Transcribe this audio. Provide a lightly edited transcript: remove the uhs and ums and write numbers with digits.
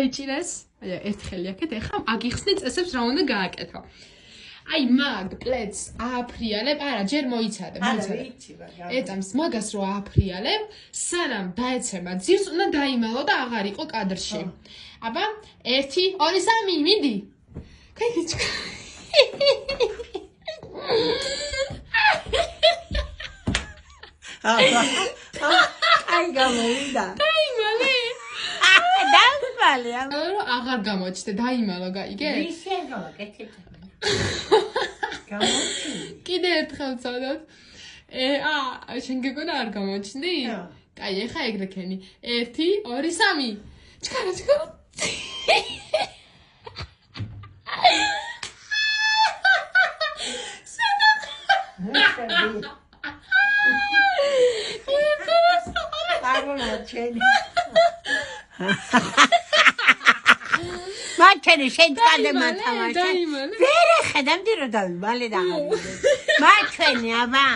Ichires, ერთხელი აქეთ, ეხლა აგიხსნი წესებს რა უნდა გააკეთო. Აი მაგ პლედს ააფრიალებ, არა, ჯერ მოიცადე. ეტამს მაგას რო ააფრიალებ, სანამ დაეცემა ძირს, უნდა დაიმალო და აღარ იყო კადრში. აბა, 1, 2, 3, მიდი. კაიჩკა. აი გამოვიდა. დაიმალე. დაიმალე. აღარ გამოჩნდა, დაიმალო, გაიგე? ისე გამოკეთეთ. კიდე ერთხელ წოდოთ. შენ გეგონა არ გამოჩნდი? კაი, ეხა ეგრე ქენი. 1, 2, 3. ჩქარა. მაჩენი შენ წადე მათამაშე. ვერე ხედავდი რომ დავიმალე და მაჩენი აბა